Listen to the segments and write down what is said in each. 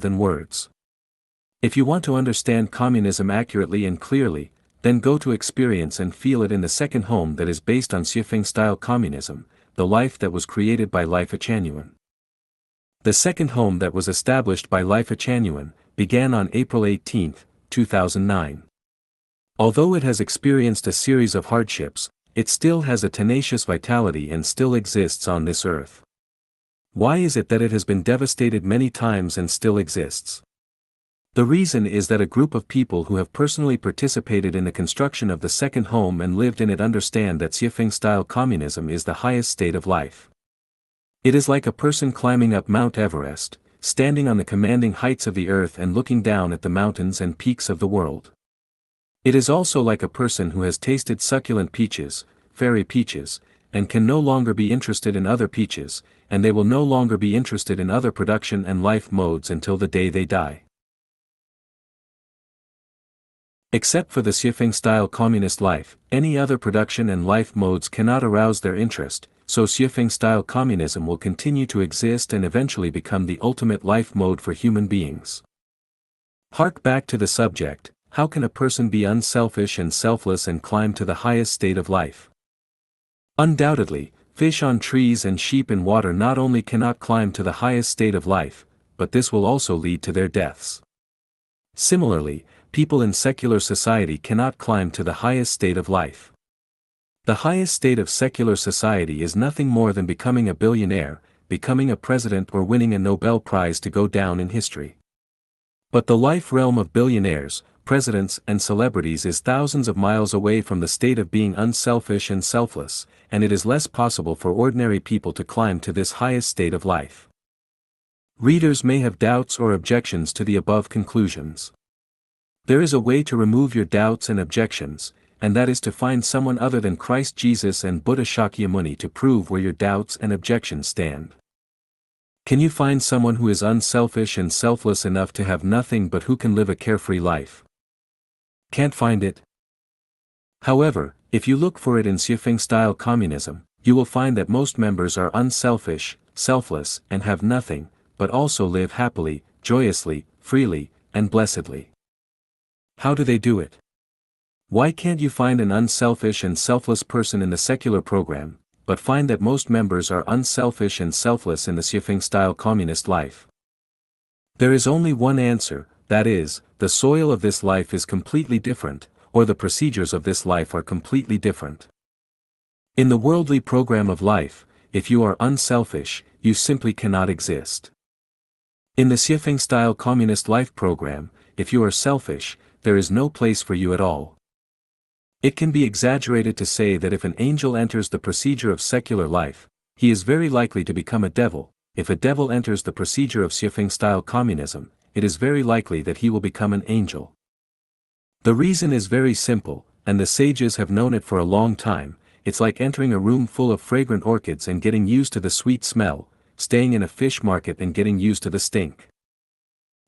than words. If you want to understand communism accurately and clearly, then go to experience and feel it in the second home that is based on Xiefeng-style communism, the life that was created by Lifechanyuan. The second home that was established by Lifechanyuan began on April 18, 2009. Although it has experienced a series of hardships, it still has a tenacious vitality and still exists on this earth. Why is it that it has been devastated many times and still exists? The reason is that a group of people who have personally participated in the construction of the second home and lived in it understand that Xiefeng-style communism is the highest state of life. It is like a person climbing up Mount Everest, standing on the commanding heights of the earth and looking down at the mountains and peaks of the world. It is also like a person who has tasted succulent peaches, fairy peaches, and can no longer be interested in other peaches, and they will no longer be interested in other production and life modes until the day they die. Except for the Xiefeng-style communist life, any other production and life modes cannot arouse their interest, so Xiefeng-style communism will continue to exist and eventually become the ultimate life mode for human beings. Hark back to the subject, how can a person be unselfish and selfless and climb to the highest state of life? Undoubtedly, fish on trees and sheep in water not only cannot climb to the highest state of life, but this will also lead to their deaths. Similarly, people in secular society cannot climb to the highest state of life. The highest state of secular society is nothing more than becoming a billionaire, becoming a president or winning a Nobel Prize to go down in history. But the life realm of billionaires, presidents and celebrities is thousands of miles away from the state of being unselfish and selfless, and it is less possible for ordinary people to climb to this highest state of life. Readers may have doubts or objections to the above conclusions. There is a way to remove your doubts and objections, and that is to find someone other than Christ Jesus and Buddha Shakyamuni to prove where your doubts and objections stand. Can you find someone who is unselfish and selfless enough to have nothing but who can live a carefree life? Can't find it? However, if you look for it in Xiefeng-style communism, you will find that most members are unselfish, selfless, and have nothing, but also live happily, joyously, freely, and blessedly. How do they do it? Why can't you find an unselfish and selfless person in the secular program, but find that most members are unselfish and selfless in the Xiefeng-style communist life? There is only one answer, that is, the soil of this life is completely different, or the procedures of this life are completely different. In the worldly program of life, if you are unselfish, you simply cannot exist. In the Xiefeng-style communist life program, if you are selfish, there is no place for you at all. It can be exaggerated to say that if an angel enters the procedure of secular life, he is very likely to become a devil. If a devil enters the procedure of Xiefeng-style communism, it is very likely that he will become an angel. The reason is very simple, and the sages have known it for a long time. It's like entering a room full of fragrant orchids and getting used to the sweet smell, staying in a fish market and getting used to the stink.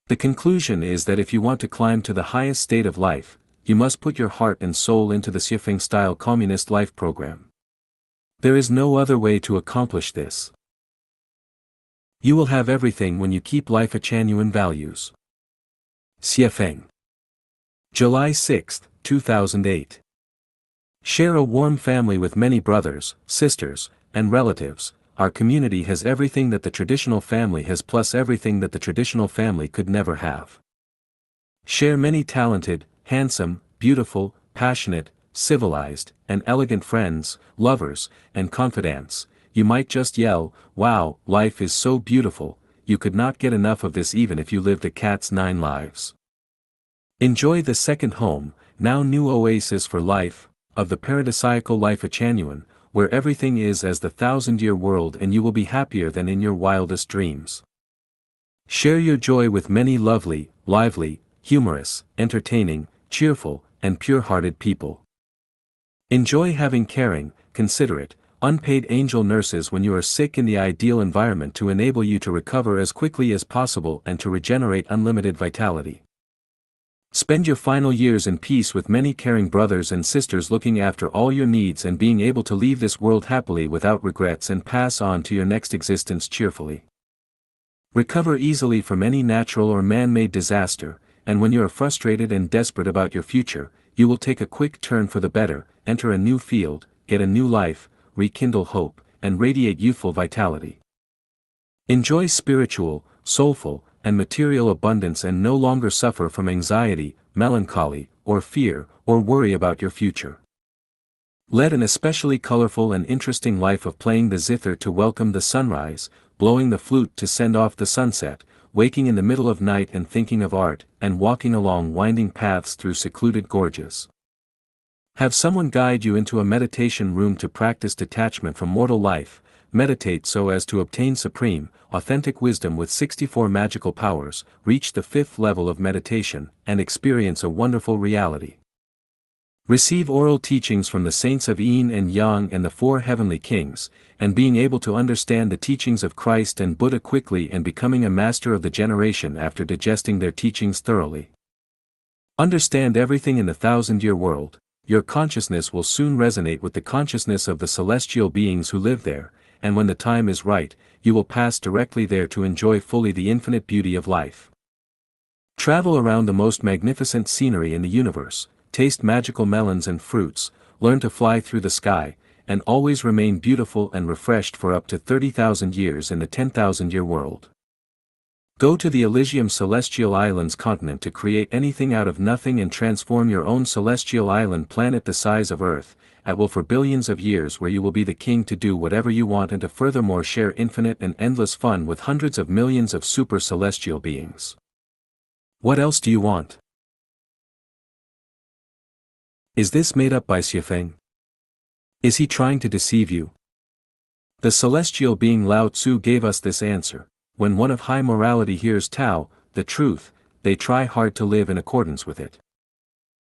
The conclusion is that if you want to climb to the highest state of life, you must put your heart and soul into the Xiefeng-style communist life program. There is no other way to accomplish this. You will have everything when you keep Lifechanyuan values. Xiefeng. July 6, 2008. Share a warm family with many brothers, sisters, and relatives. Our community has everything that the traditional family has plus everything that the traditional family could never have. Share many talented, handsome, beautiful, passionate, civilized, and elegant friends, lovers, and confidants. You might just yell, "Wow, life is so beautiful," you could not get enough of this even if you lived a cat's 9 lives. Enjoy the second home, now new oasis for life, of the paradisiacal Lifechanyuan, where everything is as the 1,000-year world and you will be happier than in your wildest dreams. Share your joy with many lovely, lively, humorous, entertaining, cheerful, and pure-hearted people. Enjoy having caring, considerate, unpaid angel nurses when you are sick in the ideal environment to enable you to recover as quickly as possible and to regenerate unlimited vitality. Spend your final years in peace with many caring brothers and sisters looking after all your needs and being able to leave this world happily without regrets and pass on to your next existence cheerfully. Recover easily from any natural or man-made disaster, and when you are frustrated and desperate about your future, you will take a quick turn for the better, enter a new field, get a new life, rekindle hope, and radiate youthful vitality. Enjoy spiritual, soulful, and material abundance and no longer suffer from anxiety, melancholy, or fear, or worry about your future. Lead an especially colorful and interesting life of playing the zither to welcome the sunrise, blowing the flute to send off the sunset, waking in the middle of night and thinking of art, and walking along winding paths through secluded gorges. Have someone guide you into a meditation room to practice detachment from mortal life. Meditate so as to obtain supreme, authentic wisdom with 64 magical powers, reach the 5th level of meditation, and experience a wonderful reality. Receive oral teachings from the saints of Yin and Yang and the 4 heavenly kings, and being able to understand the teachings of Christ and Buddha quickly and becoming a master of the generation after digesting their teachings thoroughly. Understand everything in the 1,000-year world. Your consciousness will soon resonate with the consciousness of the celestial beings who live there, and when the time is right, you will pass directly there to enjoy fully the infinite beauty of life. Travel around the most magnificent scenery in the universe, taste magical melons and fruits, learn to fly through the sky, and always remain beautiful and refreshed for up to 30,000 years in the 10,000-year world. Go to the Elysium Celestial Islands continent to create anything out of nothing and transform your own celestial island planet the size of Earth, at will for billions of years where you will be the king to do whatever you want and to furthermore share infinite and endless fun with hundreds of millions of super celestial beings. What else do you want? Is this made up by Xiefeng? Is he trying to deceive you? The celestial being Lao Tzu gave us this answer. When one of high morality hears Tao, the truth, they try hard to live in accordance with it.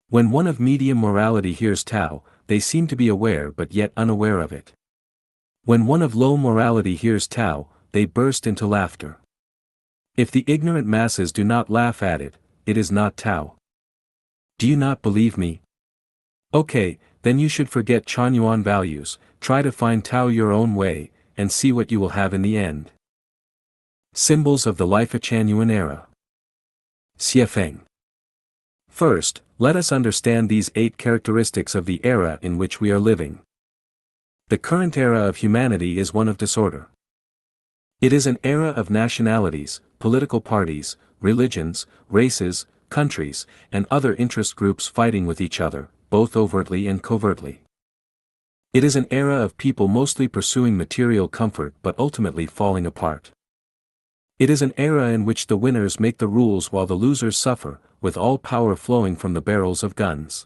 When one of medium morality hears Tao, they seem to be aware but yet unaware of it. When one of low morality hears Tao, they burst into laughter. If the ignorant masses do not laugh at it, it is not Tao. Do you not believe me? Okay, then you should forget Chanyuan values, try to find Tao your own way, and see what you will have in the end. Symbols of the Lifechanyuan era. Xiefeng. First, let us understand these 8 characteristics of the era in which we are living. The current era of humanity is one of disorder. It is an era of nationalities, political parties, religions, races, countries, and other interest groups fighting with each other, both overtly and covertly. It is an era of people mostly pursuing material comfort but ultimately falling apart. It is an era in which the winners make the rules while the losers suffer, with all power flowing from the barrels of guns.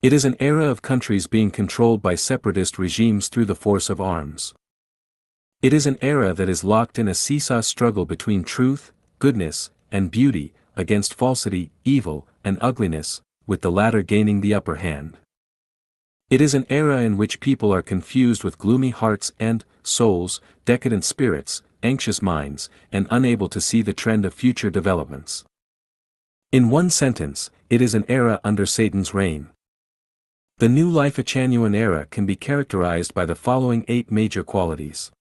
It is an era of countries being controlled by separatist regimes through the force of arms. It is an era that is locked in a seesaw struggle between truth, goodness, and beauty, against falsity, evil, and ugliness, with the latter gaining the upper hand. It is an era in which people are confused with gloomy hearts and souls, decadent spirits, anxious minds, and unable to see the trend of future developments. In one sentence, it is an era under Satan's reign. The new Lifechanyuan era can be characterized by the following 8 major qualities.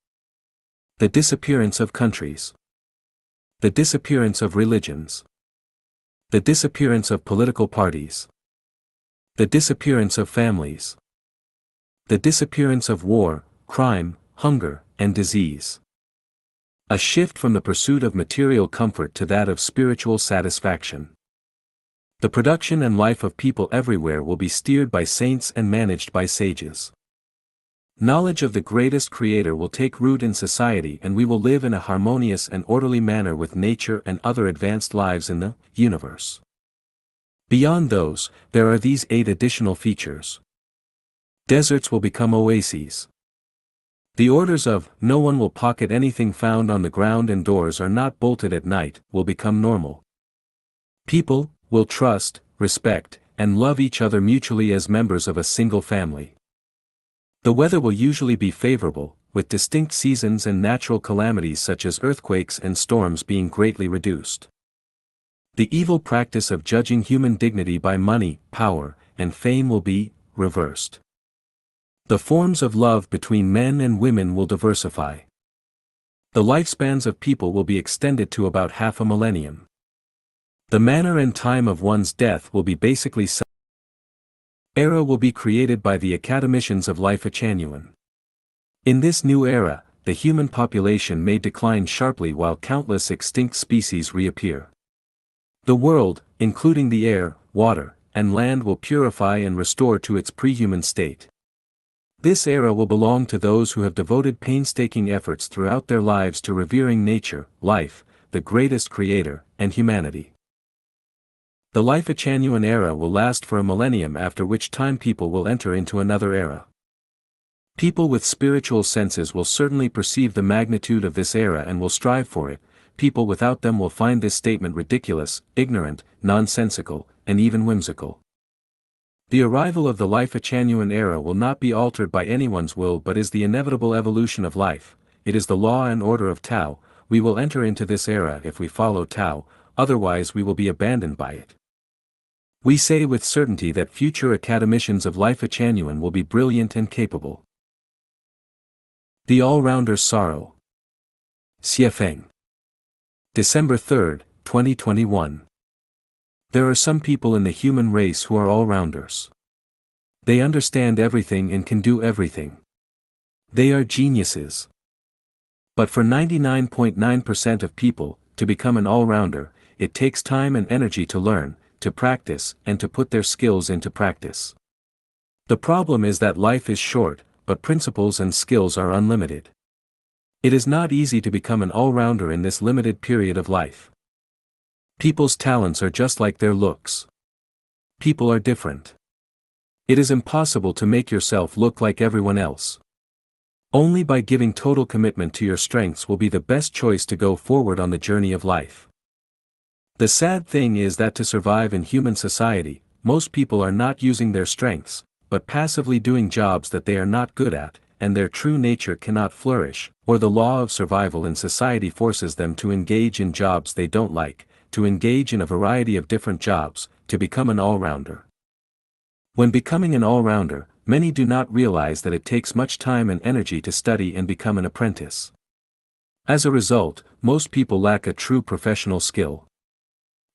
The disappearance of countries. The disappearance of religions. The disappearance of political parties. The disappearance of families. The disappearance of war, crime, hunger, and disease. A shift from the pursuit of material comfort to that of spiritual satisfaction. The production and life of people everywhere will be steered by saints and managed by sages. Knowledge of the greatest Creator will take root in society and we will live in a harmonious and orderly manner with nature and other advanced lives in the universe. Beyond those, there are these 8 additional features. Deserts will become oases. The orders of, no one will pocket anything found on the ground and doors are not bolted at night, will become normal. People will trust, respect, and love each other mutually as members of a single family. The weather will usually be favorable, with distinct seasons and natural calamities such as earthquakes and storms being greatly reduced. The evil practice of judging human dignity by money, power, and fame will be reversed. The forms of love between men and women will diversify. The lifespans of people will be extended to about half a millennium. The manner and time of one's death will be basically era will be created by the academicians of Lifechanyuan. In this new era, the human population may decline sharply while countless extinct species reappear. The world, including the air, water, and land, will purify and restore to its pre-human state. This era will belong to those who have devoted painstaking efforts throughout their lives to revering nature, life, the greatest creator, and humanity. The Lifechanyuan era will last for a millennium, after which time people will enter into another era. People with spiritual senses will certainly perceive the magnitude of this era and will strive for it. People without them will find this statement ridiculous, ignorant, nonsensical, and even whimsical. The arrival of the Lifechanyuan era will not be altered by anyone's will but is the inevitable evolution of life. It is the law and order of Tao. We will enter into this era if we follow Tao, otherwise we will be abandoned by it. We say with certainty that future academicians of Lifechanyuan will be brilliant and capable. The All-Rounder's Sorrow. Xiefeng. December 3, 2021. There are some people in the human race who are all-rounders. They understand everything and can do everything. They are geniuses. But for 99.9% of people, to become an all-rounder, it takes time and energy to learn, to practice, and to put their skills into practice. The problem is that life is short, but principles and skills are unlimited. It is not easy to become an all-rounder in this limited period of life. People's talents are just like their looks. People are different. It is impossible to make yourself look like everyone else. Only by giving total commitment to your strengths will be the best choice to go forward on the journey of life. The sad thing is that to survive in human society, most people are not using their strengths, but passively doing jobs that they are not good at, and their true nature cannot flourish, or the law of survival in society forces them to engage in jobs they don't like, to engage in a variety of different jobs, to become an all-rounder. When becoming an all-rounder, many do not realize that it takes much time and energy to study and become an apprentice. As a result, most people lack a true professional skill.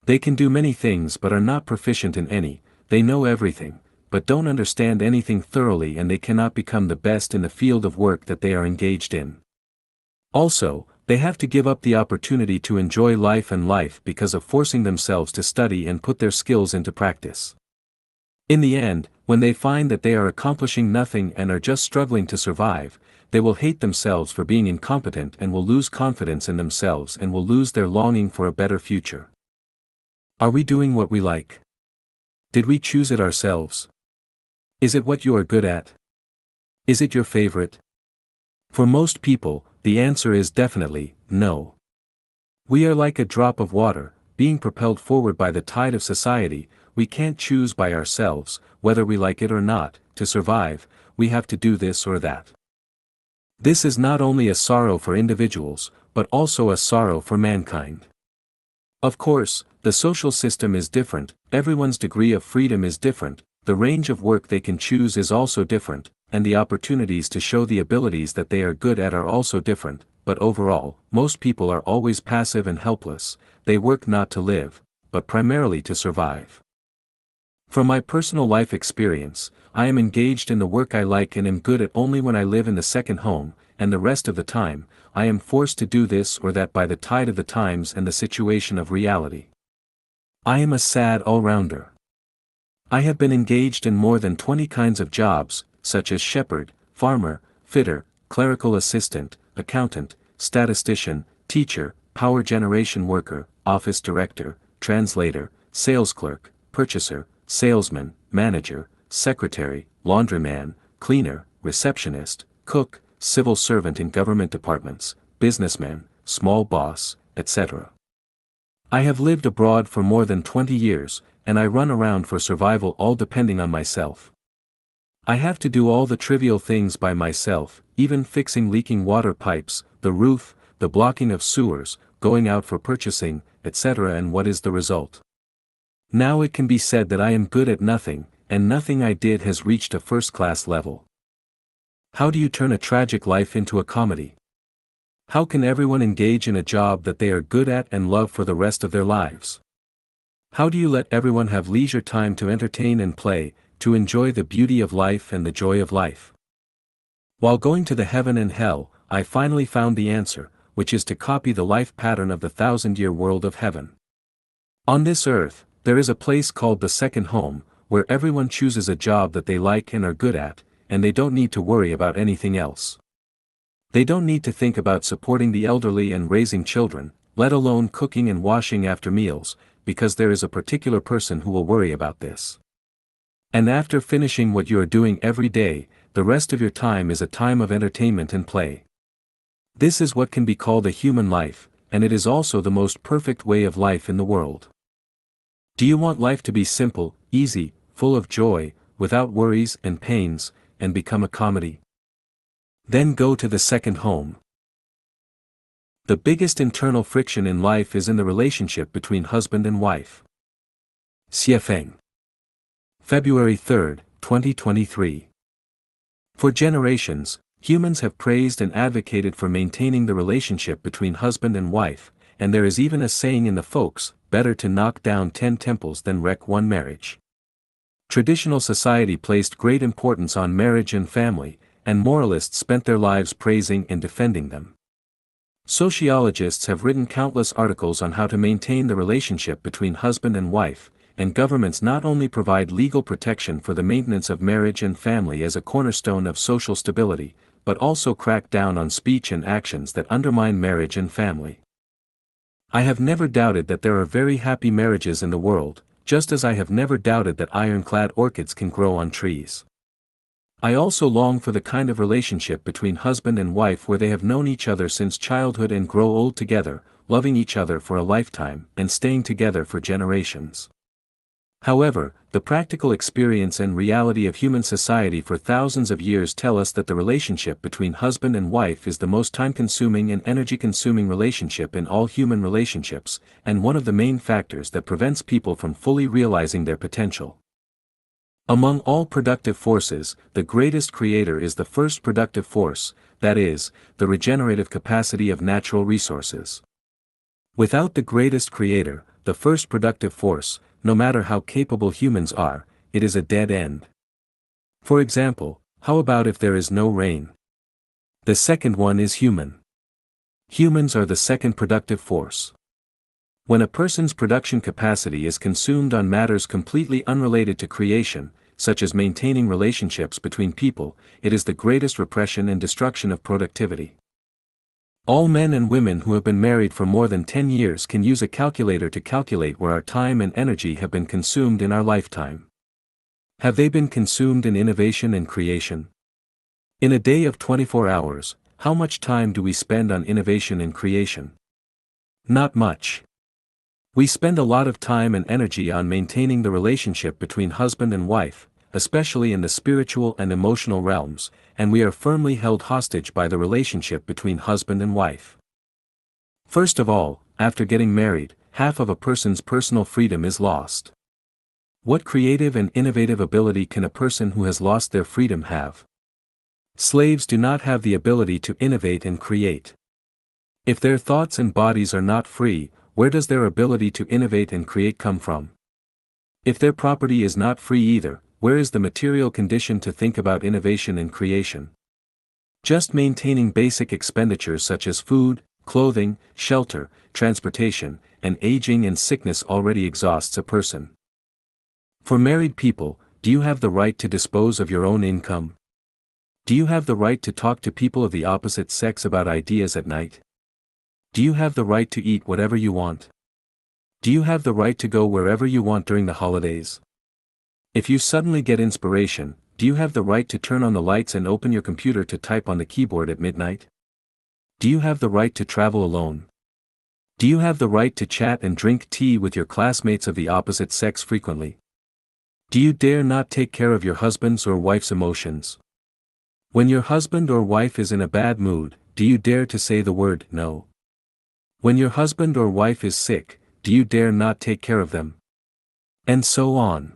They can do many things but are not proficient in any. They know everything, but don't understand anything thoroughly, and they cannot become the best in the field of work that they are engaged in. Also, they have to give up the opportunity to enjoy life and life because of forcing themselves to study and put their skills into practice. In the end, when they find that they are accomplishing nothing and are just struggling to survive, they will hate themselves for being incompetent and will lose confidence in themselves and will lose their longing for a better future. Are we doing what we like? Did we choose it ourselves? Is it what you are good at? Is it your favorite? For most people, the answer is definitely no. We are like a drop of water, being propelled forward by the tide of society. We can't choose by ourselves, whether we like it or not. To survive, we have to do this or that. This is not only a sorrow for individuals, but also a sorrow for mankind. Of course, the social system is different, everyone's degree of freedom is different, the range of work they can choose is also different, and the opportunities to show the abilities that they are good at are also different, but overall, most people are always passive and helpless. They work not to live, but primarily to survive. From my personal life experience, I am engaged in the work I like and am good at only when I live in the second home, and the rest of the time, I am forced to do this or that by the tide of the times and the situation of reality. I am a sad all-rounder. I have been engaged in more than 20 kinds of jobs, such as shepherd, farmer, fitter, clerical assistant, accountant, statistician, teacher, power generation worker, office director, translator, sales clerk, purchaser, salesman, manager, secretary, laundryman, cleaner, receptionist, cook, civil servant in government departments, businessman, small boss, etc. I have lived abroad for more than 20 years, and I run around for survival, all depending on myself. I have to do all the trivial things by myself, even fixing leaking water pipes, the roof, the blocking of sewers, going out for purchasing, etc. And what is the result? Now it can be said that I am good at nothing, and nothing I did has reached a first-class level. How do you turn a tragic life into a comedy? How can everyone engage in a job that they are good at and love for the rest of their lives? How do you let everyone have leisure time to entertain and play, to enjoy the beauty of life and the joy of life? While going to the heaven and hell, I finally found the answer, which is to copy the life pattern of the 1,000-year world of heaven. On this earth, there is a place called the second home, where everyone chooses a job that they like and are good at, and they don't need to worry about anything else. They don't need to think about supporting the elderly and raising children, let alone cooking and washing after meals, because there is a particular person who will worry about this. And after finishing what you are doing every day, the rest of your time is a time of entertainment and play. This is what can be called a human life, and it is also the most perfect way of life in the world. Do you want life to be simple, easy, full of joy, without worries and pains, and become a comedy? Then go to the second home. The biggest internal friction in life is in the relationship between husband and wife. Xiefeng. February 3, 2023. For generations, humans have praised and advocated for maintaining the relationship between husband and wife, and there is even a saying in the folks, better to knock down 10 temples than wreck one marriage. Traditional society placed great importance on marriage and family, and moralists spent their lives praising and defending them. Sociologists have written countless articles on how to maintain the relationship between husband and wife, and governments not only provide legal protection for the maintenance of marriage and family as a cornerstone of social stability, but also crack down on speech and actions that undermine marriage and family. I have never doubted that there are very happy marriages in the world, just as I have never doubted that ironclad orchids can grow on trees. I also long for the kind of relationship between husband and wife where they have known each other since childhood and grow old together, loving each other for a lifetime and staying together for generations. However, the practical experience and reality of human society for thousands of years tell us that the relationship between husband and wife is the most time-consuming and energy-consuming relationship in all human relationships, and one of the main factors that prevents people from fully realizing their potential. Among all productive forces, the greatest creator is the first productive force, that is, the regenerative capacity of natural resources. Without the greatest creator, the first productive force, no matter how capable humans are, it is a dead end. For example, how about if there is no rain? The second one is human. Humans are the second productive force. When a person's production capacity is consumed on matters completely unrelated to creation, such as maintaining relationships between people, it is the greatest repression and destruction of productivity. All men and women who have been married for more than 10 years can use a calculator to calculate where our time and energy have been consumed in our lifetime. Have they been consumed in innovation and creation? In a day of 24 hours, how much time do we spend on innovation and creation? Not much. We spend a lot of time and energy on maintaining the relationship between husband and wife, especially in the spiritual and emotional realms, and we are firmly held hostage by the relationship between husband and wife. First of all, after getting married, half of a person's personal freedom is lost. What creative and innovative ability can a person who has lost their freedom have? Slaves do not have the ability to innovate and create. If their thoughts and bodies are not free, where does their ability to innovate and create come from? If their property is not free either, where is the material condition to think about innovation and creation? Just maintaining basic expenditures such as food, clothing, shelter, transportation, and aging and sickness already exhausts a person. For married people, do you have the right to dispose of your own income? Do you have the right to talk to people of the opposite sex about ideas at night? Do you have the right to eat whatever you want? Do you have the right to go wherever you want during the holidays? If you suddenly get inspiration, do you have the right to turn on the lights and open your computer to type on the keyboard at midnight? Do you have the right to travel alone? Do you have the right to chat and drink tea with your classmates of the opposite sex frequently? Do you dare not take care of your husband's or wife's emotions? When your husband or wife is in a bad mood, do you dare to say the word no? When your husband or wife is sick, do you dare not take care of them? And so on.